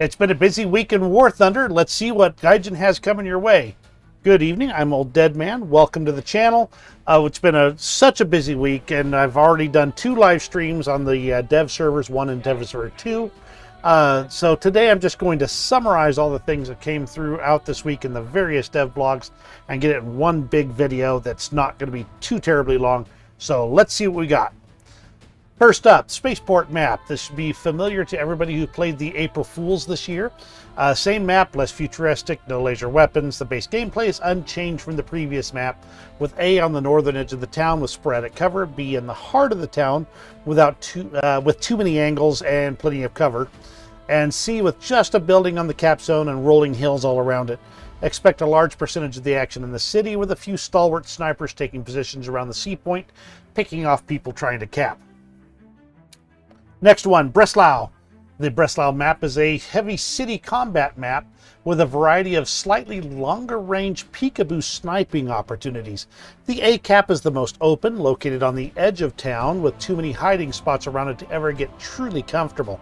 It's been a busy week in War Thunder. Let's see what Gaijin has coming your way. Good evening, I'm Old Dead Man. Welcome to the channel. It's been such a busy week, and I've already done 2 live streams on the dev servers, 1 and dev server 2. So today I'm just going to summarize all the things that came throughout this week in the various dev blogs and get it in one big video that's not going to be too terribly long. So let's see what we got. First up, Spaceport Map. This should be familiar to everybody who played the April Fools this year. Same map, less futuristic, no laser weapons. The base gameplay is unchanged from the previous map, with A on the northern edge of the town with sporadic cover, B in the heart of the town with too many angles and plenty of cover, and C with just a building on the cap zone and rolling hills all around it. Expect a large percentage of the action in the city, with a few stalwart snipers taking positions around the sea point, picking off people trying to cap. Next one, Breslau. The Breslau map is a heavy city combat map with a variety of slightly longer range peekaboo sniping opportunities. The A cap is the most open, located on the edge of town with too many hiding spots around it to ever get truly comfortable.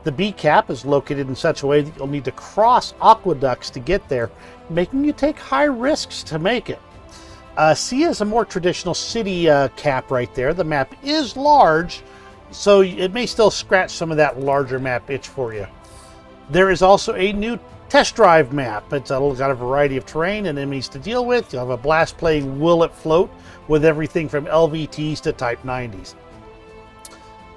The B cap is located in such a way that you'll need to cross aqueducts to get there, making you take high risks to make it. C is a more traditional city cap right there. The map is large, so it may still scratch some of that larger map itch for you. There is also a new test drive map. It's got a variety of terrain and enemies to deal with. You'll have a blast playing Will It Float with everything from LVTs to Type 90s.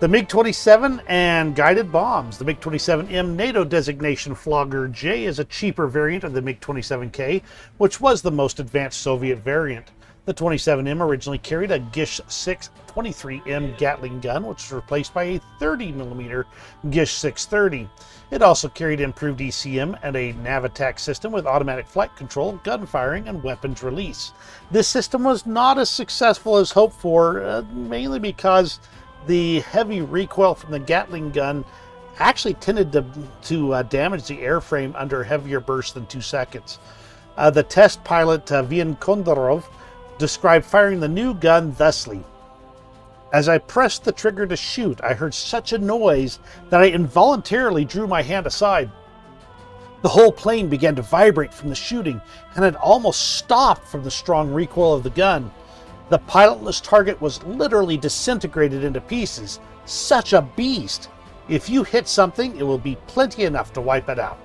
The MiG-27 and guided bombs. The MiG-27M NATO designation Flogger J is a cheaper variant of the MiG-27K, which was the most advanced Soviet variant. The 27M originally carried a Gish 6 23M Gatling gun, which was replaced by a 30mm Gish 630. It also carried improved ECM and a nav attack system with automatic flight control, gun firing, and weapons release. This system was not as successful as hoped for, mainly because the heavy recoil from the Gatling gun actually tended to damage the airframe under heavier bursts than 2 seconds. The test pilot Viggen Kondorov described firing the new gun thusly: "As I pressed the trigger to shoot, I heard such a noise that I involuntarily drew my hand aside. The whole plane began to vibrate from the shooting, and it almost stopped from the strong recoil of the gun. The pilotless target was literally disintegrated into pieces. Such a beast! If you hit something, it will be plenty enough to wipe it out."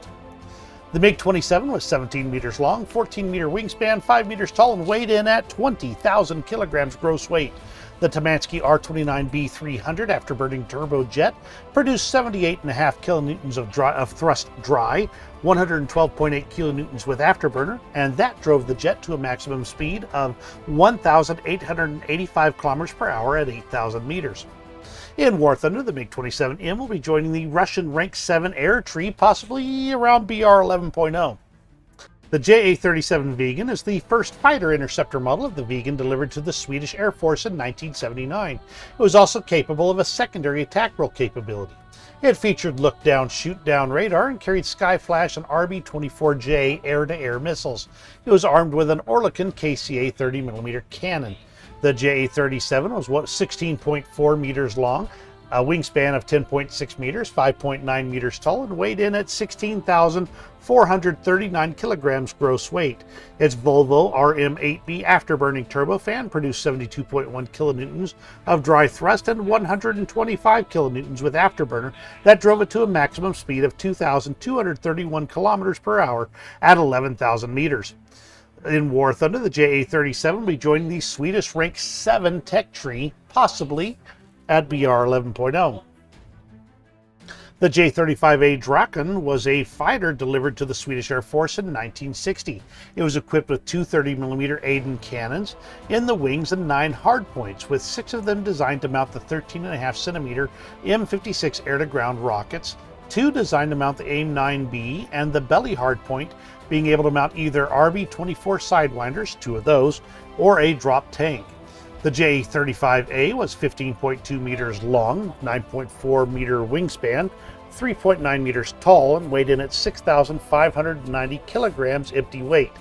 The MiG-27 was 17 meters long, 14-meter wingspan, 5 meters tall, and weighed in at 20,000 kilograms gross weight. The Tamansky R-29B300 afterburning turbojet produced 78.5 kilonewtons of thrust dry, 112.8 kilonewtons with afterburner, and that drove the jet to a maximum speed of 1,885 kilometers per hour at 8,000 meters. In War Thunder, the MiG-27M will be joining the Russian Rank 7 air tree, possibly around BR 11.0. The JA-37 Viggen is the first fighter interceptor model of the Viggen delivered to the Swedish Air Force in 1979. It was also capable of a secondary attack role capability. It featured look-down, shoot-down radar and carried Skyflash and RB-24J air-to-air missiles. It was armed with an Oerlikon KCA 30mm cannon. The JA-37 was 16.4 meters long, a wingspan of 10.6 meters, 5.9 meters tall, and weighed in at 16,439 kilograms gross weight. Its Volvo RM8B afterburning turbofan produced 72.1 kilonewtons of dry thrust and 125 kilonewtons with afterburner that drove it to a maximum speed of 2,231 kilometers per hour at 11,000 meters. In War Thunder, the JA-37 will be joining the Swedish Rank 7 tech tree, possibly at BR 11.0. The J-35a Draken was a fighter delivered to the Swedish Air Force in 1960. It was equipped with 2 30mm Aden cannons in the wings and 9 hardpoints, with 6 of them designed to mount the 13.5cm M56 air-to-ground rockets, 2 designed to mount the AIM-9B, and the belly hardpoint being able to mount either RB-24 Sidewinders, 2 of those, or a drop tank. The J-35A was 15.2 meters long, 9.4 meter wingspan, 3.9 meters tall, and weighed in at 6,590 kilograms empty weight.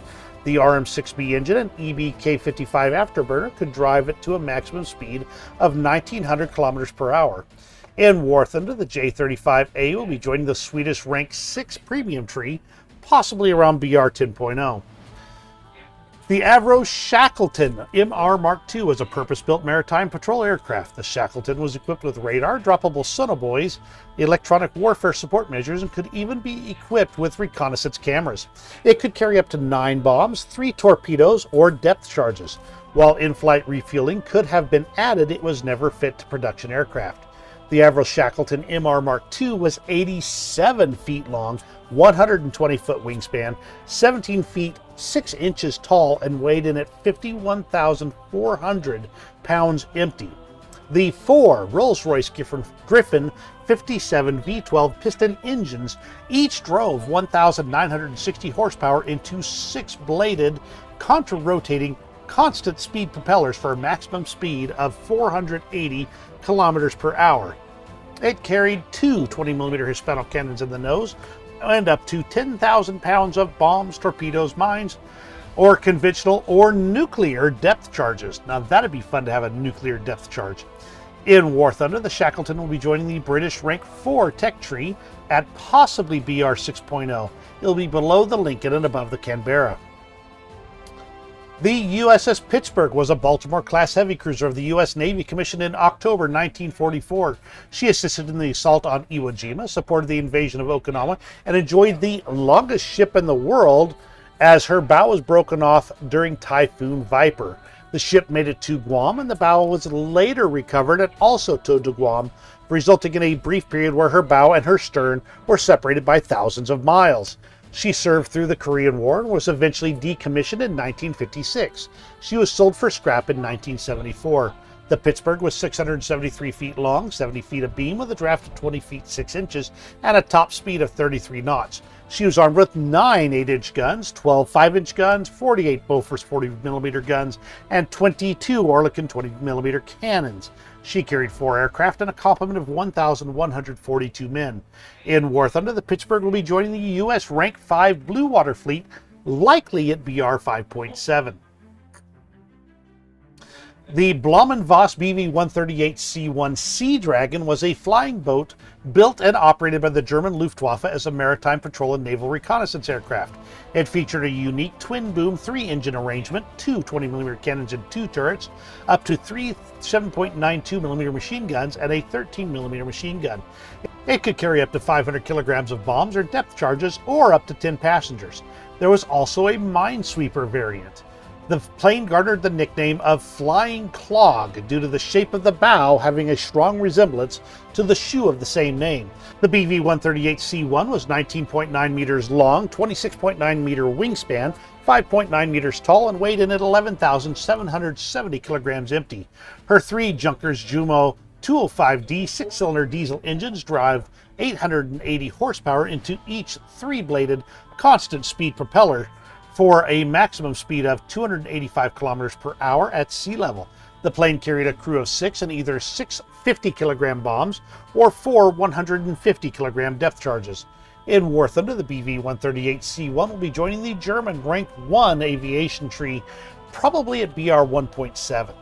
The RM-6B engine and EB-K55 afterburner could drive it to a maximum speed of 1,900 kilometers per hour. In War Thunder, the J-35a will be joining the Swedish Rank 6 premium tree, possibly around BR 10.0. The Avro Shackleton MR Mark II was a purpose-built maritime patrol aircraft. The Shackleton was equipped with radar, droppable sonobuoys, electronic warfare support measures, and could even be equipped with reconnaissance cameras. It could carry up to 9 bombs, 3 torpedoes, or depth charges. While in-flight refueling could have been added, it was never fit to production aircraft. The Avro Shackleton MR Mark II was 87 feet long, 120-foot wingspan, 17 feet 6 inches tall, and weighed in at 51,400 pounds empty. The 4 Rolls-Royce Griffin 57 V12 piston engines each drove 1,960 horsepower into 6-bladed, contra-rotating, constant speed propellers for a maximum speed of 480 kilometers per hour. It carried 2 20mm Hispano cannons in the nose and up to 10,000 pounds of bombs, torpedoes, mines, or conventional or nuclear depth charges. Now that'd be fun to have a nuclear depth charge. In War Thunder, the Shackleton will be joining the British Rank 4 tech tree at possibly BR 6.0. It'll be below the Lincoln and above the Canberra. The Uss Pittsburgh was a Baltimore-class heavy cruiser of the U.S. Navy commissioned in October 1944. She assisted in the assault on Iwo Jima, supported the invasion of Okinawa, and enjoyed the longest ship in the world as her bow was broken off during Typhoon Viper. The ship made it to Guam, and the bow was later recovered and also towed to Guam, resulting in a brief period where her bow and her stern were separated by thousands of miles. She served through the Korean War and was eventually decommissioned in 1956. She was sold for scrap in 1974. The Pittsburgh was 673 feet long, 70 feet abeam, with a draft of 20 feet 6 inches and a top speed of 33 knots. She was armed with 9 8-inch guns, 12 5-inch guns, 48 Bofors 40mm guns, and 22 Oerlikon 20mm cannons. She carried 4 aircraft and a complement of 1,142 men. In War Thunder, the Pittsburgh will be joining the U.S. Rank 5 Blue Water Fleet, likely at BR 5.7. The Blohm & Voss BV-138C-1 Sea Dragon was a flying boat built and operated by the German Luftwaffe as a maritime patrol and naval reconnaissance aircraft. It featured a unique twin-boom 3-engine arrangement, 2 20mm cannons and 2 turrets, up to 3 7.92mm machine guns, and a 13mm machine gun. It could carry up to 500 kilograms of bombs or depth charges, or up to 10 passengers. There was also a minesweeper variant. The plane garnered the nickname of Flying Clog due to the shape of the bow having a strong resemblance to the shoe of the same name. The BV-138C-1 was 19.9 meters long, 26.9 meter wingspan, 5.9 meters tall, and weighed in at 11,770 kilograms empty. Her 3 Junkers Jumo 205D 6-cylinder diesel engines drive 880 horsepower into each 3-bladed constant speed propeller for a maximum speed of 285 kilometers per hour at sea level. The plane carried a crew of 6 and either 6 50-kilogram bombs or 4 150-kilogram depth charges. In War Thunder, the BV-138C-1 will be joining the German Rank 1 aviation tree, probably at BR 1.7.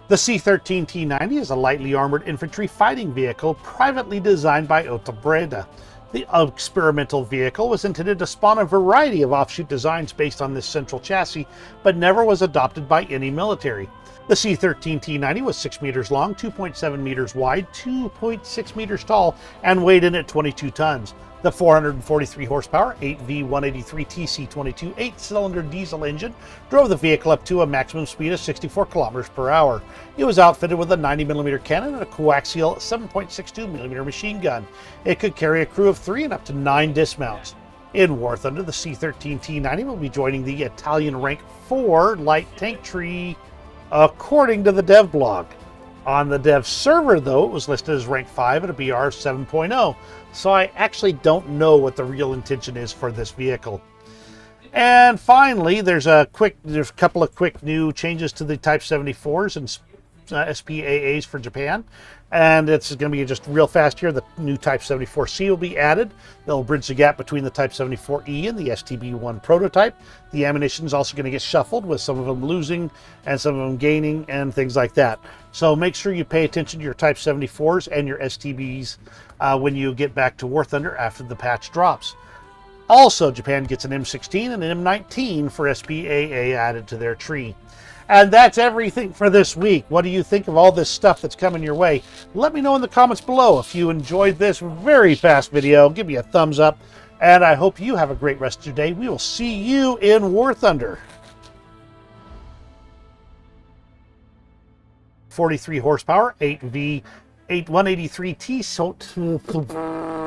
The C-13T-90 is a lightly armored infantry fighting vehicle privately designed by Otto Breda. The experimental vehicle was intended to spawn a variety of offshoot designs based on this central chassis, but never was adopted by any military. The C-13T-90 was 6 meters long, 2.7 meters wide, 2.6 meters tall, and weighed in at 22 tons. The 443 horsepower 8V183 TC22 8-cylinder diesel engine drove the vehicle up to a maximum speed of 64 kilometers per hour. It was outfitted with a 90mm cannon and a coaxial 7.62mm machine gun. It could carry a crew of 3 and up to 9 dismounts. In War Thunder, the C-13T-90 will be joining the Italian Rank 4 light tank tree, according to the Devblog. On the dev server, though, it was listed as Rank 5 at a BR 7.0, so I actually don't know what the real intention is for this vehicle. And finally, there's a couple of quick new changes to the Type 74s and SPAAs for Japan. And it's going to be just real fast here. The new Type 74C will be added. They'll bridge the gap between the Type 74E and the STB-1 prototype. The ammunition is also going to get shuffled, with some of them losing and some of them gaining and things like that. So make sure you pay attention to your Type 74s and your STBs when you get back to War Thunder after the patch drops. Also, Japan gets an M16 and an M19 for SPAA added to their tree. And that's everything for this week. What do you think of all this stuff that's coming your way? Let me know in the comments below. If you enjoyed this very fast video, give me a thumbs up. And I hope you have a great rest of your day. We will see you in War Thunder. 43 horsepower, 8V, 183T.